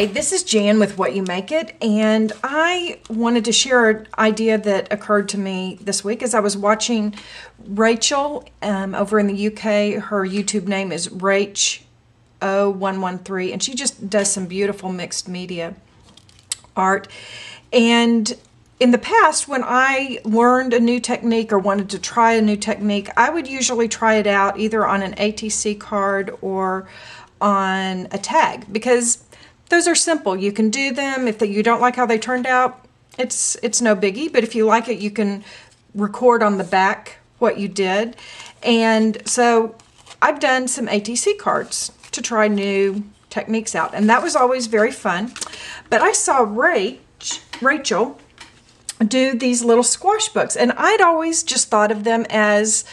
Hi, this is Jan with What You Make It, and I wanted to share an idea that occurred to me this week as I was watching Rachel over in the UK. Her YouTube name is Rach0113, and she just does some beautiful mixed media art. And in the past, when I learned a new technique or wanted to try a new technique, I would usually try it out either on an ATC card or on a tag, because those are simple. You can do them. If you don't like how they turned out, it's no biggie. But if you like it, you can record on the back what you did. And so I've done some ATC cards to try new techniques out, and that was always very fun. But I saw Rachel do these little squash books, and I'd always just thought of them as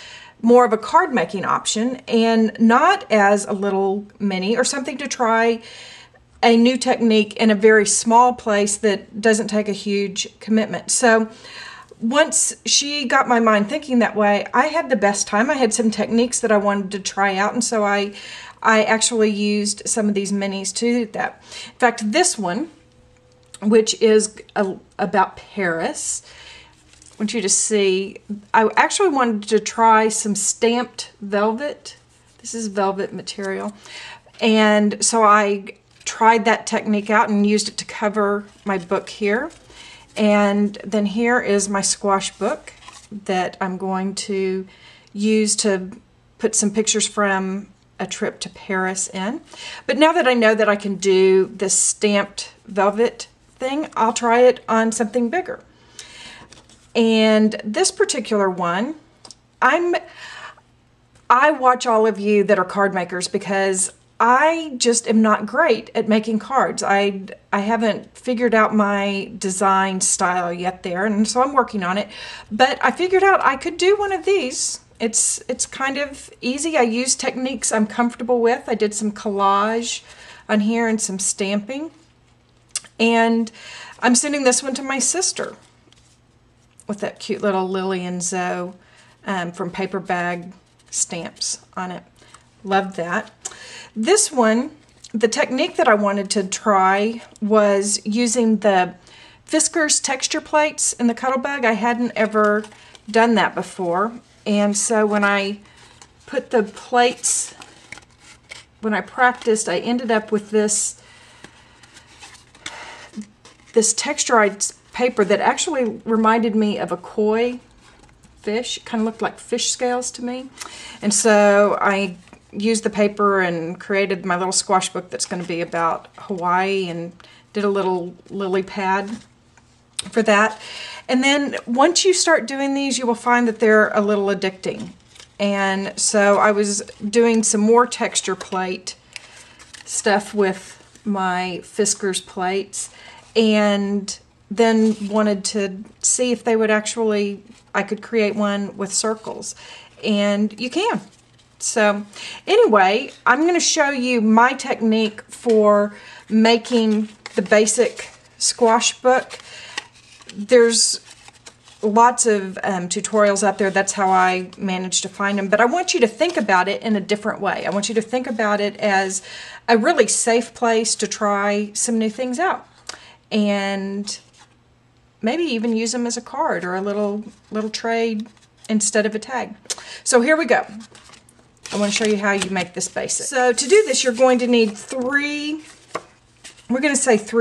more of a card making option and not as a little mini or something to try a new technique in a very small place that doesn't take a huge commitment. So once she got my mind thinking that way, I had the best time. I had some techniques that I wanted to try out, and so I actually used some of these minis to do that. In fact, this one, which is about Paris, I want you to see, I actually wanted to try some stamped velvet. This is velvet material. And so I tried that technique out and used it to cover my book here. And then here is my squash book that I'm going to use to put some pictures from a trip to Paris in. But now that I know that I can do this stamped velvet thing, I'll try it on something bigger. And this particular one, I watch all of you that are card makers because I just am not great at making cards. I haven't figured out my design style yet there, and so I'm working on it. But I figured out I could do one of these. It's kind of easy. I use techniques I'm comfortable with. I did some collage on here and some stamping. And I'm sending this one to my sister with that cute little Lily and Zoe from Paper Bag Stamps on it. Love that. This one, the technique that I wanted to try was using the Fiskars texture plates in the Cuttlebug. I hadn't ever done that before. And so when I put the plates, when I practiced, I ended up with this texturized paper that actually reminded me of a koi fish. It kind of looked like fish scales to me. And so I used the paper and created my little squash book that's going to be about Hawaii, and did a little lily pad for that. And then once you start doing these, you will find that they're a little addicting. And so I was doing some more texture plate stuff with my Fiskars plates, and then wanted to see if they would actually, I could create one with circles. And you can. So anyway, I'm going to show you my technique for making the basic squash book. There's lots of tutorials out there. That's how I managed to find them. But I want you to think about it in a different way. I want you to think about it as a really safe place to try some new things out. And maybe even use them as a card or a little trade instead of a tag. So here we go. I want to show you how you make this basic. So to do this, you're going to need three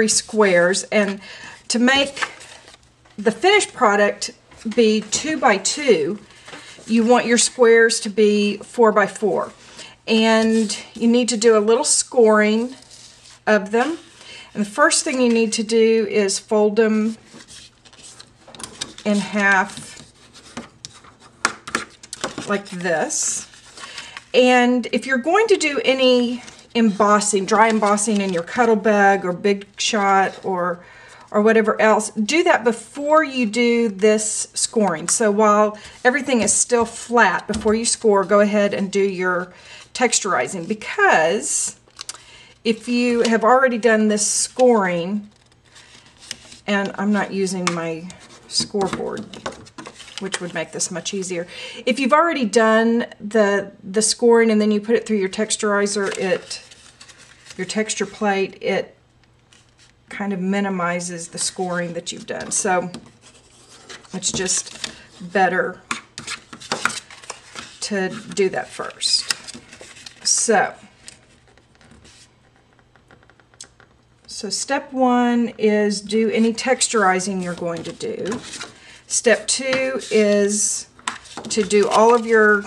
squares, and to make the finished product be 2 by 2, you want your squares to be 4 by 4. And you need to do a little scoring of them. And the first thing you need to do is fold them in half like this. And if you're going to do any embossing, dry embossing in your Cuttlebug or Big Shot or whatever else, do that before you do this scoring. So while everything is still flat, before you score, go ahead and do your texturizing, because if you have already done this scoring, and I'm not using my scoreboard, which would make this much easier. If you've already done the scoring and then you put it through your texturizer, your texture plate, it kind of minimizes the scoring that you've done. So it's just better to do that first. So step one is do any texturizing you're going to do. Step two is to do all of your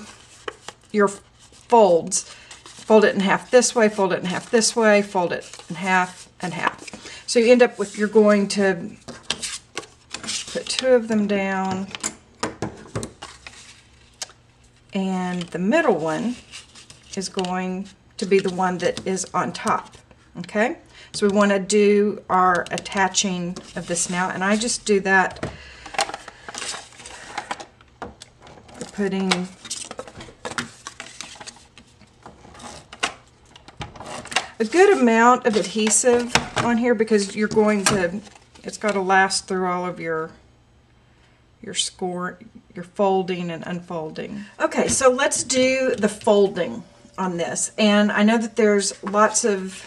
folds. Fold it in half this way, fold it in half this way, fold it in half and half. So you end up with, you're going to put two of them down, and the middle one is going to be the one that is on top. Okay? So we want to do our attaching of this now, and I just do that putting a good amount of adhesive on here, because you're going to, it's got to last through all of your folding and unfolding. Okay, so let's do the folding on this. And I know that there's lots of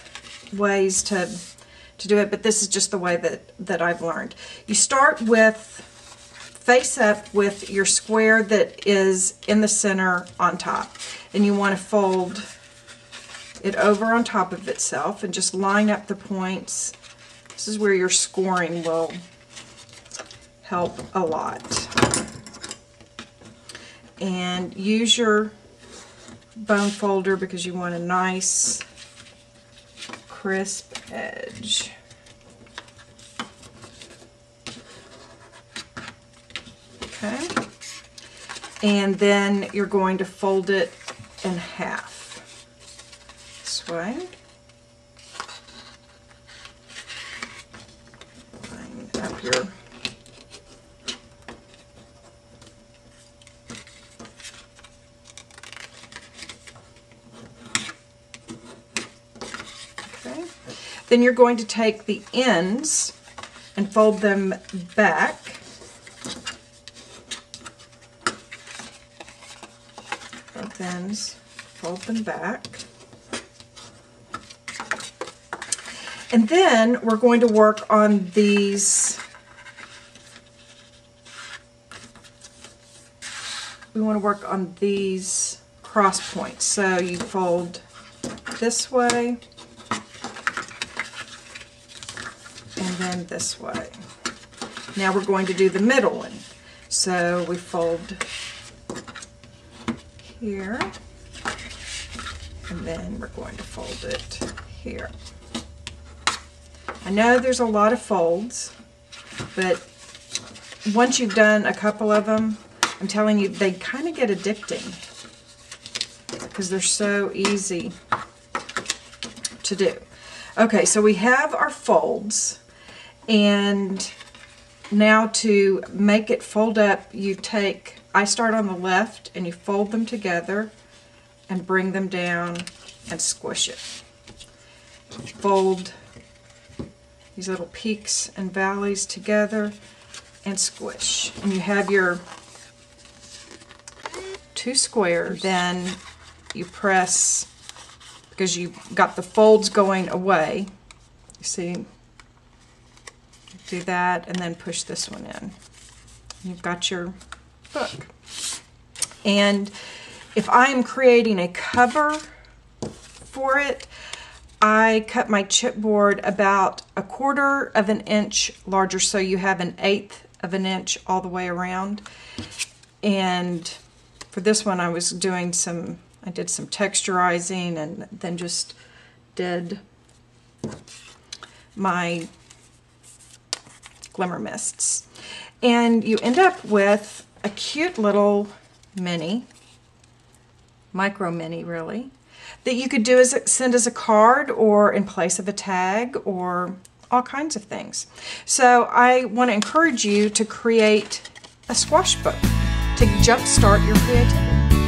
ways to do it, but this is just the way that I've learned. You start with face up with your square that is in the center on top, and you want to fold it over on top of itself and just line up the points. This is where your scoring will help a lot. And use your bone folder because you want a nice crisp edge. Okay. And then you're going to fold it in half. This way. Line up your okay. Then you're going to take the ends and fold them back. Both ends, fold them back. And then we're going to work on these. We want to work on these cross points. So you fold this way and then this way. Now we're going to do the middle one. So we fold here, and then we're going to fold it here. I know there's a lot of folds, but once you've done a couple of them, I'm telling you, they kind of get addicting because they're so easy to do. Okay, so we have our folds, and now to make it fold up, you take, I start on the left and you fold them together and bring them down and squish it. Fold these little peaks and valleys together and squish. And you have your two squares. Then you press, because you got the folds going away, you see, do that and then push this one in. You've got your book. And if I'm creating a cover for it, I cut my chipboard about 1/4 of an inch larger, so you have 1/8 of an inch all the way around. And for this one, I did some texturizing, and then just did my glimmer mists. And you end up with a cute little micro mini really, that you could do send as a card or in place of a tag or all kinds of things. So I want to encourage you to create a squash book to jumpstart your creativity.